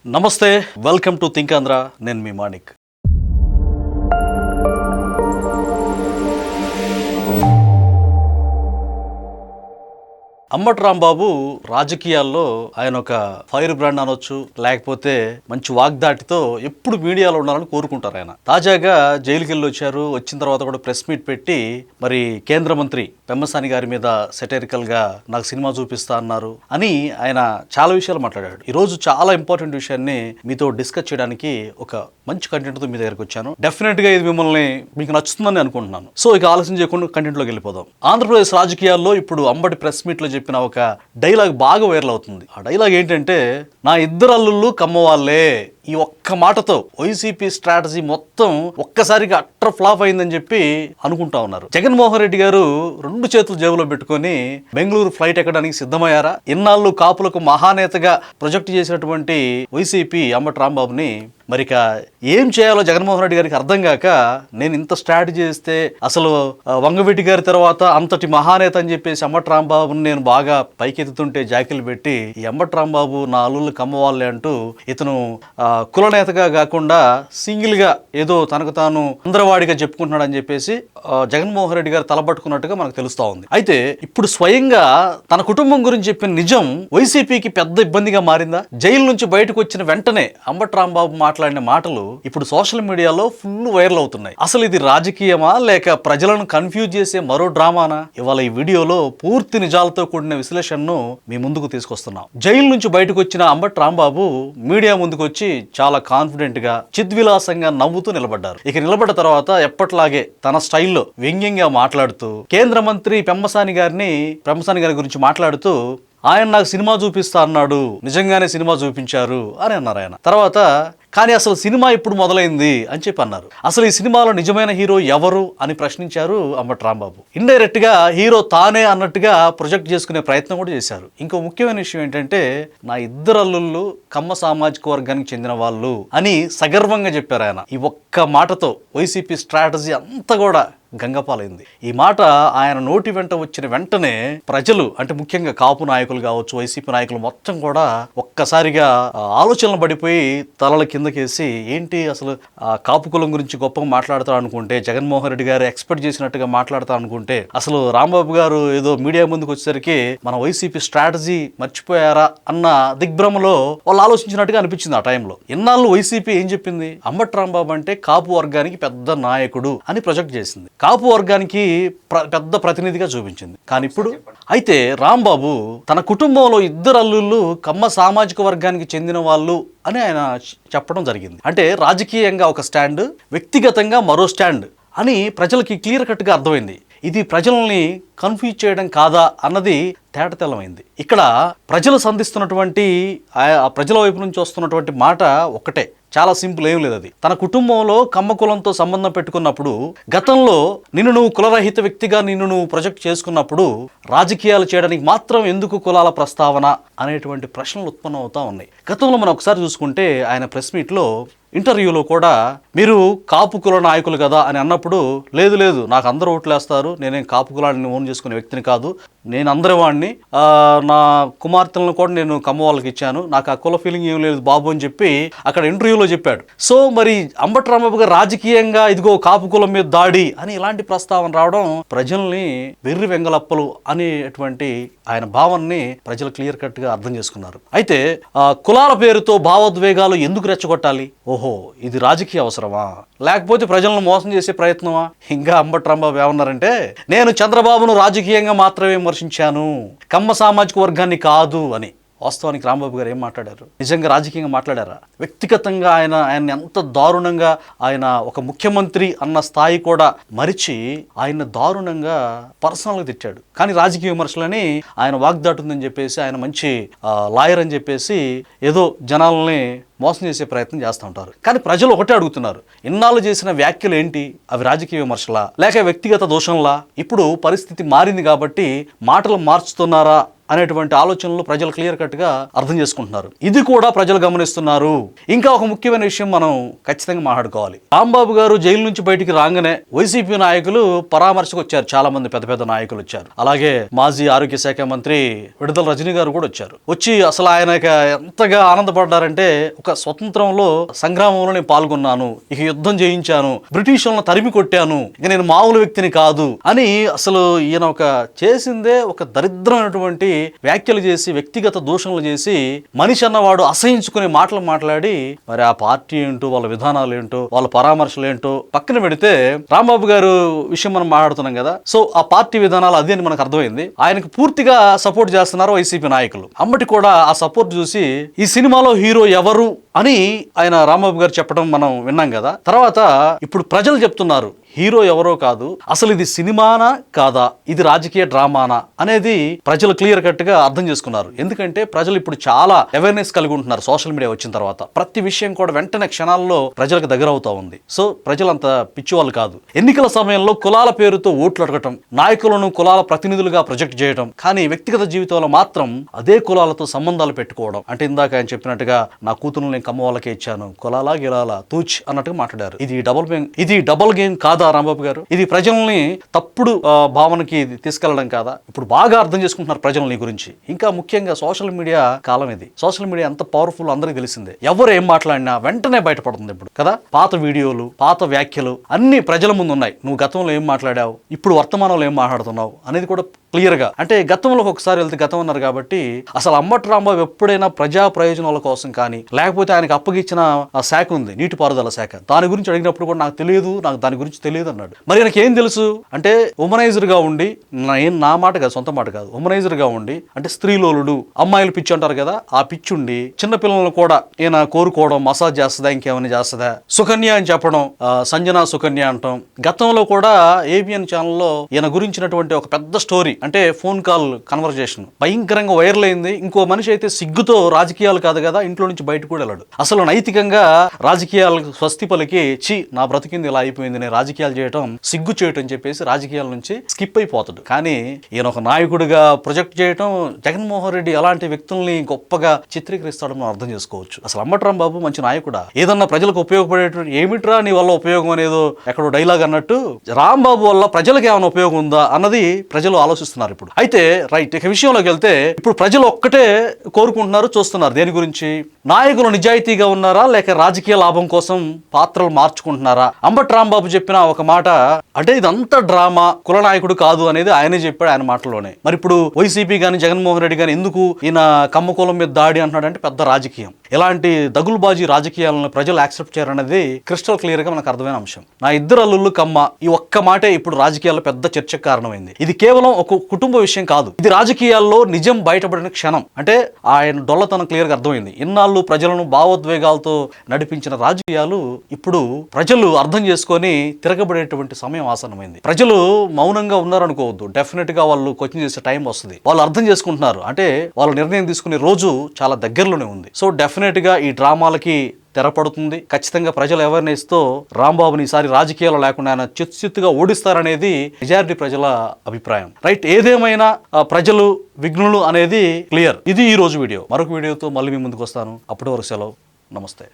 నమస్తే, welcome to think Andhra. నేను మీ మాణిక్. అంబటి రాంబాబు రాజకీయాల్లో ఆయన ఒక ఫైర్ బ్రాండ్ అనొచ్చు, లేకపోతే మంచి వాగ్దాటితో ఎప్పుడు మీడియాలో ఉండాలని కోరుకుంటారు. ఆయన తాజాగా జైలుకి వెళ్ళి వచ్చారు. వచ్చిన తర్వాత కూడా ప్రెస్ మీట్ పెట్టి మరి కేంద్ర మంత్రి పెమ్మసాని గారి మీద సెటైరికల్ గా నాకు సినిమా చూపిస్తా అన్నారు అని ఆయన చాలా విషయాలు మాట్లాడాడు. ఈ రోజు చాలా ఇంపార్టెంట్ విషయాన్ని మీతో డిస్కస్ చేయడానికి ఒక మంచి కంటెంట్ తో మీ దగ్గరకు వచ్చాను. డెఫినెట్ గా ఇది మిమ్మల్ని మీకు నచ్చుతుందని అనుకుంటున్నాను. సో ఇక ఆలస్యం చేయకుండా కంటెంట్ లోకి వెళ్ళిపోదాం. ఆంధ్రప్రదేశ్ రాజకీయాల్లో ఇప్పుడు అంబటి ప్రెస్ మీట్ లో చెప్పిన ఒక డైలాగ్ బాగా వైరల్ అవుతుంది. ఆ డైలాగ్ ఏంటంటే, నా ఇద్దరు అల్లుళ్ళు కమ్మవాళ్లే. ఈ ఒక్క మాటతో వైసీపీ స్ట్రాటజీ మొత్తం ఒక్కసారిగా అట్టర్ ఫ్లాప్ అయిందని చెప్పి అనుకుంటా ఉన్నారు. జగన్మోహన్ రెడ్డి గారు రెండు చేతులు జేబులో పెట్టుకొని బెంగళూరు ఫ్లైట్ ఎక్కడానికి సిద్ధమయ్యారా? ఇన్నాళ్ళు కాపులకు మహానేతగా ప్రొజెక్ట్ చేసినటువంటి వైసీపీ అంబటి రాంబాబుని మరిక ఏం చేయాలో జగన్మోహన్ రెడ్డి గారికి అర్థం కాక, నేను ఇంత స్ట్రాటజీ చేస్తే అసలు వంగవీటి గారి తర్వాత అంతటి మహానేత అని చెప్పేసి అంబటి రాంబాబుని నేను బాగా పైకెత్తుతుంటే జాకిలు పెట్టి ఈ అంబటి రాంబాబు నా అల్లుళ్ళు కమ్మవాళ్ళే అంటూ ఇతను కులనేతగా కాకుండా సింగిల్ గా ఏదో తనకు తాను అందరవాడిగా చెప్పుకుంటున్నాడు అని చెప్పేసి జగన్మోహన్ రెడ్డి గారు తలపట్టుకున్నట్టుగా మనకు తెలుస్తా ఉంది. అయితే ఇప్పుడు స్వయంగా తన కుటుంబం గురించి చెప్పిన నిజం వైసీపీకి పెద్ద ఇబ్బందిగా మారిందా? జైలు నుంచి బయటకు వచ్చిన వెంటనే అంబటి రాంబాబు మాట్లాడిన మాటలు ఇప్పుడు సోషల్ మీడియాలో ఫుల్ వైరల్ అవుతున్నాయి. అసలు ఇది రాజకీయమా లేక ప్రజలను కన్ఫ్యూజ్ చేసే మరో డ్రామానా? ఇవాళ ఈ వీడియోలో పూర్తి నిజాలతో కూడిన విశ్లేషణను మీ ముందుకు తీసుకొస్తున్నాం. జైలు నుంచి బయటకు వచ్చిన అంబటి రాంబాబు మీడియా ముందుకు వచ్చి చాలా కాన్ఫిడెంట్ గా చిద్విలాసంగా నవ్వుతూ నిలబడ్డారు. ఇక నిలబడ్డ తర్వాత ఎప్పట్లాగే తన స్టైల్లో వ్యంగ్యంగా మాట్లాడుతూ కేంద్ర మంత్రి పెమ్మసాని గారి గురించి మాట్లాడుతూ, ఆయన నాకు సినిమా చూపిస్తా అన్నాడు, నిజంగానే సినిమా చూపించారు అని అన్నారు ఆయన. తర్వాత కానీ అసలు సినిమా ఇప్పుడు మొదలైంది అని చెప్పి అన్నారు. అసలు ఈ సినిమాలో నిజమైన హీరో ఎవరు అని ప్రశ్నించారు అంబటి రాంబాబు. ఇండైరెక్ట్ గా హీరో తానే అన్నట్టుగా ప్రొజెక్ట్ చేసుకునే ప్రయత్నం కూడా చేశారు. ఇంకో ముఖ్యమైన విషయం ఏంటంటే, నా ఇద్దరు అల్లుళ్ళు కమ్మ సామాజిక వర్గానికి చెందిన వాళ్ళు అని సగర్వంగా చెప్పారు ఆయన. ఈ ఒక్క మాటతో వైసీపీ స్ట్రాటజీ అంతా కూడా గంగపాలైంది. ఈ మాట ఆయన నోటి వెంట వచ్చిన వెంటనే ప్రజలు, అంటే ముఖ్యంగా కాపు నాయకులు కావచ్చు, వైసీపీ నాయకులు మొత్తం కూడా ఒక్కసారిగా ఆలోచనలు పడిపోయి తలల కిందకేసి, ఏంటి అసలు కాపు కులం గురించి గొప్పగా మాట్లాడతారు అనుకుంటే, జగన్మోహన్ రెడ్డి గారు ఎక్స్పెక్ట్ చేసినట్టుగా మాట్లాడతారు అనుకుంటే, అసలు రాంబాబు గారు ఏదో మీడియా ముందుకు వచ్చేసరికి మన వైసీపీ స్ట్రాటజీ మర్చిపోయారా అన్న దిగ్భ్రమలో వాళ్ళు ఆలోచించినట్టుగా అనిపించింది ఆ టైంలో. ఇన్నాళ్ళు వైసీపీ ఏం చెప్పింది? అంబటి రాంబాబు అంటే కాపు వర్గానికి పెద్ద నాయకుడు అని ప్రొజెక్ట్ చేసింది, కాపు వర్గానికి పెద్ద ప్రతినిధిగా చూపించింది. కానీ ఇప్పుడు అయితే రాంబాబు తన కుటుంబంలో ఇద్దరు అల్లుళ్ళు కమ్మ సామాజిక వర్గానికి చెందిన వాళ్ళు అని ఆయన చెప్పడం జరిగింది. అంటే రాజకీయంగా ఒక స్టాండ్, వ్యక్తిగతంగా మరో స్టాండ్ అని ప్రజలకి క్లియర్ కట్గా అర్థమైంది. ఇది ప్రజల్ని కన్ఫ్యూజ్ చేయడం కాదా అన్నది తేటతెల్లమైంది. ఇక్కడ ప్రజలు సంధిస్తున్నటువంటి ప్రజల వైపు నుంచి వస్తున్నటువంటి మాట ఒకటే, చాలా సింపుల్, ఏం లేదు. అది తన కుటుంబంలో కమ్మ కులంతో సంబంధం పెట్టుకున్నప్పుడు, గతంలో నిన్ను నువ్వు కులరహిత వ్యక్తిగా నిన్ను నువ్వు ప్రొజెక్ట్ చేసుకున్నప్పుడు రాజకీయాలు చేయడానికి మాత్రం ఎందుకు కులాల ప్రస్తావన అనేటువంటి ప్రశ్నలు ఉత్పన్నం అవుతా ఉన్నాయి. గతంలో మనం ఒకసారి చూసుకుంటే ఆయన ప్రెస్ మీట్లో ఇంటర్వ్యూలో కూడా మీరు కాపు కుల నాయకులు కదా అని అన్నప్పుడు, లేదు నాకు అందరూ ఓట్లేస్తారు, నేనేం కాపు కులాన్ని ఓన్ చేసుకునే వ్యక్తిని కాదు, నేను అందరి వాడిని, నా కుమార్తెలను కూడా నేను కమ్మ వాళ్ళకి ఇచ్చాను, నాకు ఆ కుల ఫీలింగ్ ఏం లేదు బాబు అని చెప్పి అక్కడ ఇంటర్వ్యూలో చెప్పాడు. సో మరి అంబటి రాంబాబు గారు రాజకీయంగా ఇదిగో కాపు కులం మీద దాడి అని ఇలాంటి ప్రస్తావన రావడం ప్రజల్ని వెర్రి వెంగలప్పలు అనేటువంటి ఆయన భావాన్ని ప్రజలు క్లియర్ కట్ గా అర్థం చేసుకున్నారు. అయితే కులాల పేరుతో భావోద్వేగాలు ఎందుకు రెచ్చగొట్టాలి? ఓహో, ఇది రాజకీయ అవసరమా లేకపోతే ప్రజలను మోసం చేసే ప్రయత్నమా? ఇంకా అంబటి రాంబాబు ఏమన్నారంటే, నేను చంద్రబాబును రాజకీయంగా మాత్రమే విమర్శించాను, కమ్మ సామాజిక వర్గాన్ని కాదు అని. వాస్తవానికి రాంబాబు గారు ఏం మాట్లాడారు? నిజంగా రాజకీయంగా మాట్లాడారా? వ్యక్తిగతంగా ఆయన ఎంత దారుణంగా, ఆయన ఒక ముఖ్యమంత్రి అన్న స్థాయి కూడా మరిచి ఆయన దారుణంగా పర్సనల్గా తిట్టాడు. కానీ రాజకీయ విమర్శలని ఆయన వాగ్దాటుందని చెప్పేసి, ఆయన మంచి లాయర్ అని చెప్పేసి ఏదో జనాలని మోసం చేసే ప్రయత్నం చేస్తూ ఉంటారు. కానీ ప్రజలు ఒకటే అడుగుతున్నారు, ఇన్నాళ్ళు చేసిన వ్యాఖ్యలు ఏంటి? అవి రాజకీయ విమర్శలా లేక వ్యక్తిగత దోషంలా? ఇప్పుడు పరిస్థితి మారింది కాబట్టి మాటలు మార్చుతున్నారా అనేటువంటి ఆలోచనలు ప్రజలు క్లియర్ కట్ గా అర్థం చేసుకుంటున్నారు. ఇది కూడా ప్రజలు గమనిస్తున్నారు. ఇంకా ఒక ముఖ్యమైన విషయం మనం ఖచ్చితంగా మాట్లాడుకోవాలి. రాంబాబు గారు జైలు నుంచి బయటికి రాగానే వైసీపీ నాయకులు పరామర్శకు వచ్చారు. చాలా మంది పెద్ద పెద్ద నాయకులు వచ్చారు. అలాగే మాజీ ఆరోగ్య శాఖ మంత్రి విడుదల రజనీ గారు కూడా వచ్చారు. వచ్చి అసలు ఆయన ఎంతగా ఆనందపడ్డారంటే, ఒక స్వతంత్రంలో సంగ్రామంలో నేను పాల్గొన్నాను, ఇక యుద్ధం చేయించాను, బ్రిటిష్ వాళ్ళని తరిమి కొట్టాను, ఇక నేను మామూలు వ్యక్తిని కాదు అని అసలు ఈయన చేసిందే ఒక దరిద్రమైనటువంటి వ్యాఖ్యలు చేసి, వ్యక్తిగత దూషణలు చేసి, మనిషి అన్నవాడు అసహించుకునే మాటలు మాట్లాడి, మరి ఆ పార్టీ ఏంటో, వాళ్ళ విధానాలు ఏంటో, వాళ్ళ పరామర్శలు ఏంటో పక్కన పెడితే రాంబాబు గారు విషయం మనం మాట్లాడుతున్నాం కదా. సో ఆ పార్టీ విధానాలు అదే అని మనకు అర్థమైంది. ఆయనకు పూర్తిగా సపోర్ట్ చేస్తున్నారు వైసీపీ నాయకులు. అమ్మటి కూడా ఆ సపోర్ట్ చూసి ఈ సినిమాలో హీరో ఎవరు అని ఆయన రాంబాబు గారు చెప్పడం మనం విన్నాం కదా. తర్వాత ఇప్పుడు ప్రజలు చెప్తున్నారు హీరో ఎవరో కాదు, అసలు ఇది సినిమానా కాదా, ఇది రాజకీయ డ్రామానా అనేది ప్రజలు క్లియర్ కట్ గా అర్థం చేసుకున్నారు. ఎందుకంటే ప్రజలు ఇప్పుడు చాలా అవేర్నెస్ కలిగి ఉంటున్నారు. సోషల్ మీడియా వచ్చిన తర్వాత ప్రతి విషయం కూడా వెంటనే క్షణాల్లో ప్రజలకు దగ్గర అవుతా ఉంది. సో ప్రజలంత పిచ్చివాళ్ళు కాదు. ఎన్నికల సమయంలో కులాల పేరుతో ఓట్లు అడగటం, నాయకులను కులాల ప్రతినిధులుగా ప్రొజెక్ట్ చేయడం, కానీ వ్యక్తిగత జీవితంలో మాత్రం అదే కులాలతో సంబంధాలు పెట్టుకోవడం. అంటే ఇందాక ఆయన చెప్పినట్టుగా నా కూతురు నేను కమ్మ వాళ్ళకే ఇచ్చాను, కులాలా గిలాలా తూచ్ అన్నట్టుగా మాట్లాడారు. ఇది డబుల్ గేమ్ కాదా రాంబాబు గారు? ఇది ప్రజల్ని తప్పుడు భావనకి తీసుకెళ్లడం కాదా? ఇప్పుడు బాగా అర్థం చేసుకుంటున్నారు ప్రజలు నీ గురించి. ఇంకా ముఖ్యంగా సోషల్ మీడియా కాలం ఇది. సోషల్ మీడియా ఎంత పవర్ఫుల్ అందరికీ తెలిసిందే. ఎవరు ఏం మాట్లాడినా వెంటనే బయటపడుతుంది ఇప్పుడు కదా. పాత వీడియోలు, పాత వ్యాఖ్యలు అన్ని ప్రజల ముందు ఉన్నాయి. నువ్వు గతంలో ఏం మాట్లాడావు, ఇప్పుడు వర్తమానంలో ఏం మాట్లాడుతున్నావు అనేది కూడా క్లియర్ గా. అంటే గతంలోకి ఒకసారి వెళ్తే గతం అన్నారు కాబట్టి అసలు అంబటి రాంబాబు ఎప్పుడైనా ప్రజా ప్రయోజనాల కోసం కానీ, లేకపోతే ఆయనకు అప్పగిచ్చిన శాఖ ఉంది, నీటిపారుదల శాఖ, దాని గురించి అడిగినప్పుడు కూడా నాకు తెలియదు, నాకు దాని గురించి తెలియదు అన్నాడు. మరి ఆయనకి ఏం తెలుసు అంటే, ఉమనైజర్ గా ఉండి, నా మాట కాదు, సొంత మాట కాదు, ఉమనైజర్ గా ఉండి, అంటే స్త్రీలోలుడు, అమ్మాయిలు పిచ్చి అంటారు కదా, ఆ పిచ్చి ఉండి చిన్నపిల్లలను కూడా ఈయన కోరుకోవడం, మసాజ్ చేస్తుందా, ఇంకేమైనా చేస్తుందా, సుకన్య అని చెప్పడం, సంజన సుకన్య అంటాం. గతంలో కూడా ఏబిఎన్ ఛానల్లో ఈయన గురించినటువంటి ఒక పెద్ద స్టోరీ, అంటే ఫోన్ కాల్ కన్వర్జేషన్ భయంకరంగా వైరల్ అయింది. ఇంకో మనిషి అయితే సిగ్గుతో రాజకీయాలు కాదు కదా ఇంట్లో నుంచి బయటకు కూడా వెళ్ళాడు. అసలు నైతికంగా రాజకీయాలకు స్వస్తి పలికి, చి నా బ్రతికింది ఇలా అయిపోయింది, నేను రాజకీయాలు చేయటం సిగ్గు చేయటం అని చెప్పేసి రాజకీయాల నుంచి స్కిప్ అయిపోతాడు. కానీ ఈయన ఒక నాయకుడిగా ప్రొజెక్ట్ చేయటం, జగన్మోహన్ రెడ్డి అలాంటి వ్యక్తుల్ని గొప్పగా చిత్రీకరిస్తాడని మనం అర్థం చేసుకోవచ్చు. అసలు అంబటి రాంబాబు మంచి నాయకుడా, ఏదన్నా ప్రజలకు ఉపయోగపడేటువంటి, ఏమిట్రా నీ వల్ల ఉపయోగం అనేదో ఎక్కడో డైలాగ్ అన్నట్టు రాంబాబు వల్ల ప్రజలకు ఏమైనా ఉపయోగం ఉందా అన్నది ప్రజలు ఆలోచిస్తున్నారు ఇప్పుడు. అయితే రైట్, ఇక విషయంలోకి వెళ్తే ఇప్పుడు ప్రజలు ఒక్కటే కోరుకుంటున్నారు, చూస్తున్నారు. దేని గురించి? నాయకులు నిజాయితీగా ఉన్నారా, లేక రాజకీయ లాభం కోసం పాత్రలు మార్చుకుంటున్నారా? అంబటి రాంబాబు చెప్పిన ఒక మాట, అంటే ఇదంతా డ్రామా, కుల నాయకుడు కాదు అనేది ఆయనే చెప్పాడు ఆయన మాటల్లోనే. మరి ఇప్పుడు వైసీపీ గాని జగన్మోహన్ రెడ్డి గాని ఎందుకు ఈయన కమ్మకులం మీద దాడి అంటున్నాడంటే పెద్ద రాజకీయం. ఇలాంటి దగులుబాజీ రాజకీయాలను ప్రజలు యాక్సెప్ట్ చేయాలనేది క్రిస్టల్ క్లియర్ గా మనకు అర్థమైన అంశం. నా ఇద్దరు అల్లుళ్ళు కమ్మ, ఈ ఒక్క మాటే ఇప్పుడు రాజకీయాల్లో పెద్ద చర్చకు కారణమైంది. ఇది కేవలం ఒక కుటుంబ విషయం కాదు, ఇది రాజకీయాల్లో నిజం బయటపడిన క్షణం. అంటే ఆయన డొల్లతనం క్లియర్ గా అర్థమైంది. ఇన్నాళ్ళు ప్రజలను భావోద్వేగాలతో నడిపించిన రాజకీయాలు ఇప్పుడు ప్రజలు అర్థం చేసుకొని తిరగబడేటువంటి సమయం ఆసన్నమైంది. ప్రజలు మౌనంగా ఉన్నారనుకోవద్దు, డెఫినెట్ గా వాళ్ళు క్వశ్చన్ చేసే టైం వస్తుంది. వాళ్ళు అర్థం చేసుకుంటున్నారు, అంటే వాళ్ళు నిర్ణయం తీసుకునే రోజు చాలా దగ్గరలోనే ఉంది. సో డెఫినెట్ గా ఈ డ్రామాలకి తెరపడుతుంది. ఖచ్చితంగా ప్రజల అవేర్నెస్ తో రాంబాబుని ఈసారి రాజకీయాలు లేకుండా ఆయన చిత్తుగా ఓడిస్తారనేది మెజారిటీ ప్రజల అభిప్రాయం. రైట్, ఏదేమైనా ప్రజలు విఘ్నులు అనేది క్లియర్. ఇది ఈ రోజు వీడియో. మరొక వీడియోతో మళ్ళీ మీ ముందుకు వస్తాను. అప్పటి వరకు సెలవు, నమస్తే.